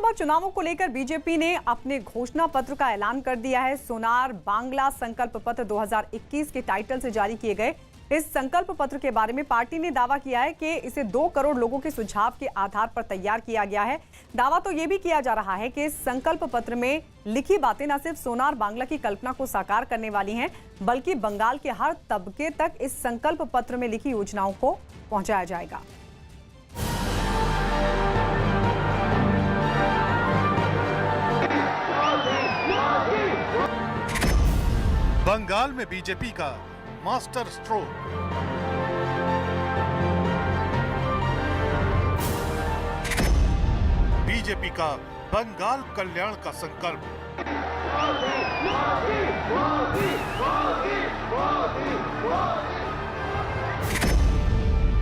लोकसभा चुनावों को लेकर बीजेपी ने अपने घोषणा पत्र का ऐलान कर दिया है। सोनार बांग्ला संकल्प पत्र 2021 के टाइटल से जारी किए गए इस संकल्प पत्र के बारे में पार्टी ने दावा किया है कि इसे 2 करोड़ लोगों के सुझाव के आधार पर तैयार किया गया है। दावा तो ये भी किया जा रहा है कि इस संकल्प पत्र में लिखी बातें न सिर्फ सोनार बांग्ला की कल्पना को साकार करने वाली हैं, बल्कि बंगाल के हर तबके तक इस संकल्प पत्र में लिखी योजनाओं को पहुंचाया जाएगा। बंगाल में बीजेपी का मास्टर स्ट्रोक। बीजेपी का बंगाल कल्याण का संकल्प।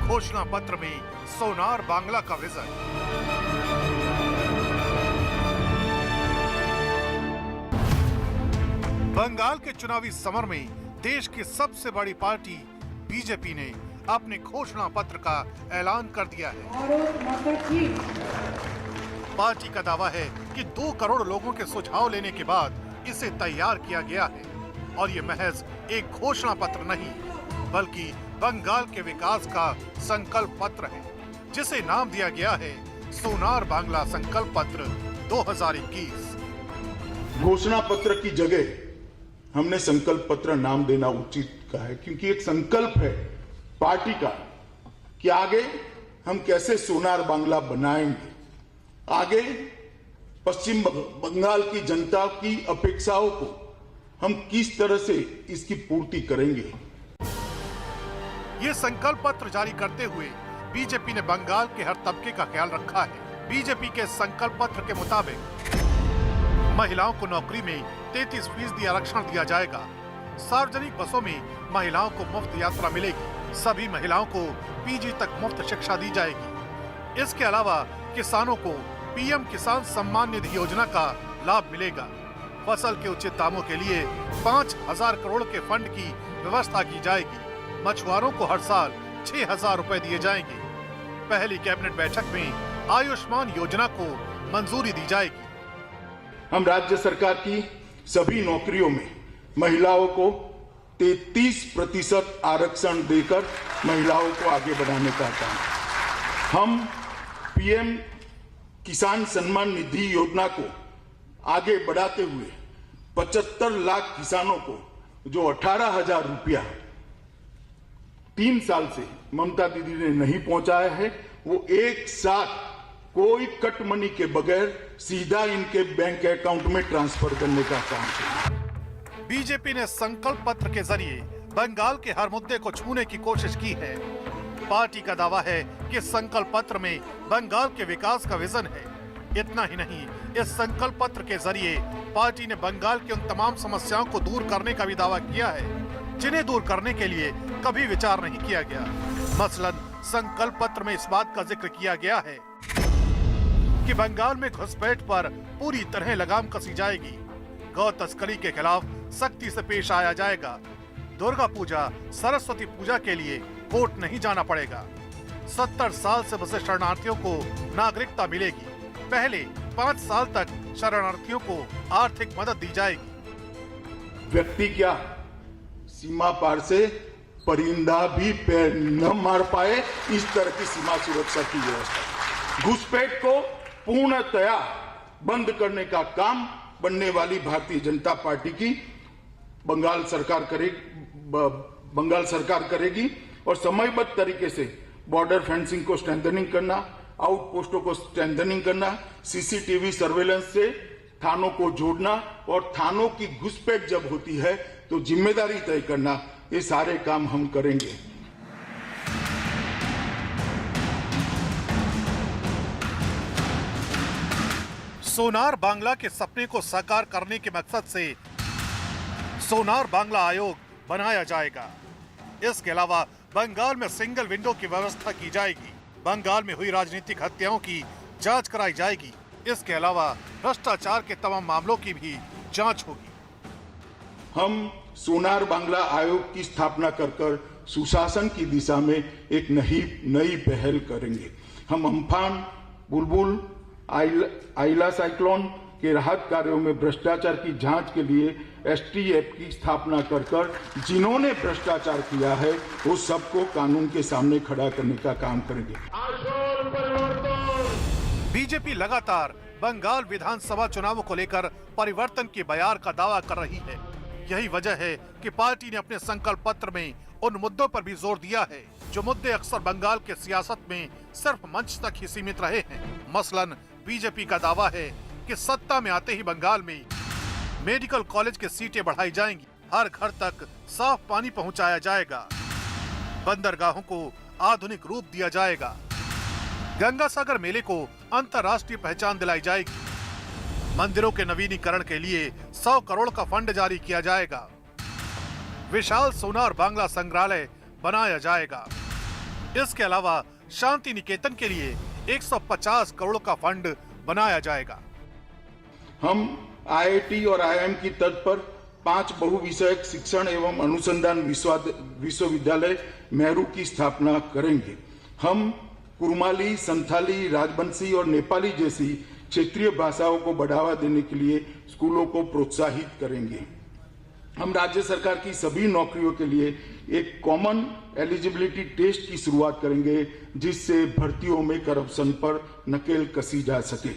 घोषणा पत्र में सोनार बांग्ला का विजन। बंगाल के चुनावी समर में देश की सबसे बड़ी पार्टी बीजेपी ने अपने घोषणा पत्र का ऐलान कर दिया है। पार्टी का दावा है कि 2 करोड़ लोगों के सुझाव लेने के बाद इसे तैयार किया गया है और ये महज एक घोषणा पत्र नहीं, बल्कि बंगाल के विकास का संकल्प पत्र है, जिसे नाम दिया गया है सोनार बांग्ला संकल्प पत्र 2021। घोषणा पत्र की जगह हमने संकल्प पत्र नाम देना उचित का है, क्योंकि एक संकल्प है पार्टी का कि आगे हम कैसे सोनार बांग्ला बनाएंगे, आगे पश्चिम बंगाल की जनता की अपेक्षाओं को हम किस तरह से इसकी पूर्ति करेंगे। ये संकल्प पत्र जारी करते हुए बीजेपी ने बंगाल के हर तबके का ख्याल रखा है। बीजेपी के संकल्प पत्र के मुताबिक महिलाओं को नौकरी में 33% आरक्षण दिया जाएगा। सार्वजनिक बसों में महिलाओं को मुफ्त यात्रा मिलेगी। सभी महिलाओं को पीजी तक मुफ्त शिक्षा दी जाएगी। इसके अलावा किसानों को पीएम किसान सम्मान निधि योजना का लाभ मिलेगा। फसल के उचित दामों के लिए 5,000 करोड़ के फंड की व्यवस्था की जाएगी। मछुआरों को हर साल 6,000 रुपए दिए जाएंगे। पहली कैबिनेट बैठक में आयुष्मान योजना को मंजूरी दी जाएगी। हम राज्य सरकार की सभी नौकरियों में महिलाओं को 33% आरक्षण देकर महिलाओं को आगे बढ़ाने का काम। हम पीएम किसान सम्मान निधि योजना को आगे बढ़ाते हुए 75 लाख किसानों को जो 18,000 रुपया 3 साल से ममता दीदी ने नहीं पहुंचाया है, वो एक साथ कोई कट मनी के बगैर सीधा इनके बैंक अकाउंट में ट्रांसफर करने का काम किया। बीजेपी ने संकल्प पत्र के जरिए बंगाल के हर मुद्दे को छूने की कोशिश की है। पार्टी का दावा है कि संकल्प पत्र में बंगाल के विकास का विजन है। इतना ही नहीं, इस संकल्प पत्र के जरिए पार्टी ने बंगाल की उन तमाम समस्याओं को दूर करने का भी दावा किया है जिन्हें दूर करने के लिए कभी विचार नहीं किया गया। मसलन संकल्प पत्र में इस बात का जिक्र किया गया है कि बंगाल में घुसपैठ पर पूरी तरह लगाम कसी जाएगी। गौ तस्करी के खिलाफ सख्ती से पेश आया जाएगा। दुर्गा पूजा, सरस्वती पूजा के लिए कोर्ट नहीं जाना पड़ेगा। 70 साल से बसे शरणार्थियों को नागरिकता मिलेगी। पहले 5 साल तक शरणार्थियों को आर्थिक मदद दी जाएगी। व्यक्ति क्या सीमा पार से परिंदा भी पैर न मार पाए, इस तरह की सीमा सुरक्षा की व्यवस्था। घुसपैठ को पूर्णतया बंद करने का काम बनने वाली भारतीय जनता पार्टी की बंगाल सरकार करेगी और समयबद्ध तरीके से बॉर्डर फेंसिंग को स्ट्रेंथनिंग करना, आउटपोस्टों को स्ट्रेंथनिंग करना, सीसीटीवी सर्वेलेंस से थानों को जोड़ना और थानों की घुसपैठ जब होती है तो जिम्मेदारी तय करना, ये सारे काम हम करेंगे। सोनार बांग्ला के सपने को साकार करने के मकसद से सोनार बांग्ला आयोग बनाया जाएगा। इसके अलावा बंगाल में सिंगल विंडो की व्यवस्था की जाएगी। बंगाल में हुई राजनीतिक हत्याओं की जांच कराई जाएगी। इसके अलावा भ्रष्टाचार के तमाम मामलों की भी जांच होगी। हम सोनार बांग्ला आयोग की स्थापना कर सुशासन की दिशा में एक नई पहल करेंगे। हम अम्फान, बुलबुल, आइला साइक्लोन के राहत कार्यों में भ्रष्टाचार की जांच के लिए एसटीएफ की स्थापना कर जिन्होंने भ्रष्टाचार किया है वो सबको कानून के सामने खड़ा करने का काम करेंगे। बीजेपी लगातार बंगाल विधानसभा चुनावों को लेकर परिवर्तन के बयार का दावा कर रही है। यही वजह है कि पार्टी ने अपने संकल्प पत्र में उन मुद्दों पर भी जोर दिया है जो मुद्दे अक्सर बंगाल के सियासत में सिर्फ मंच तक ही सीमित रहे हैं। मसलन बीजेपी का दावा है कि सत्ता में आते ही बंगाल में मेडिकल कॉलेज की सीटें बढ़ाई जाएंगी, हर घर तक साफ पानी पहुंचाया जाएगा, बंदरगाहों को आधुनिक रूप दिया जाएगा, गंगा सागर मेले को अंतर्राष्ट्रीय पहचान दिलाई जाएगी, मंदिरों के नवीनीकरण के लिए 100 करोड़ का फंड जारी किया जाएगा, विशाल सोनार बांग्ला संग्रहालय बनाया जाएगा। इसके अलावा शांति निकेतन के लिए 150 करोड़ का फंड बनाया जाएगा। हम आईआईटी और आईआईएम की तर्ज पर 5 बहुविषयक शिक्षण एवं अनुसंधान विश्वविद्यालय मेहरू की स्थापना करेंगे। हम कुरुमाली, संथाली, राजबंशी और नेपाली जैसी क्षेत्रीय भाषाओं को बढ़ावा देने के लिए स्कूलों को प्रोत्साहित करेंगे। हम राज्य सरकार की सभी नौकरियों के लिए एक कॉमन एलिजिबिलिटी टेस्ट की शुरुआत करेंगे जिससे भर्तियों में करप्शन पर नकेल कसी जा सके।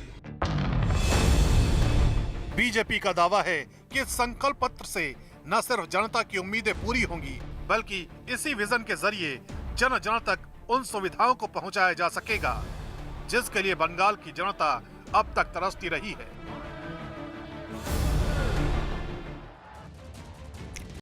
बीजेपी का दावा है कि संकल्प पत्र से न सिर्फ जनता की उम्मीदें पूरी होंगी बल्कि इसी विजन के जरिए जन जन तक उन सुविधाओं को पहुंचाया जा सकेगा जिसके लिए बंगाल की जनता अब तक तरसती रही है।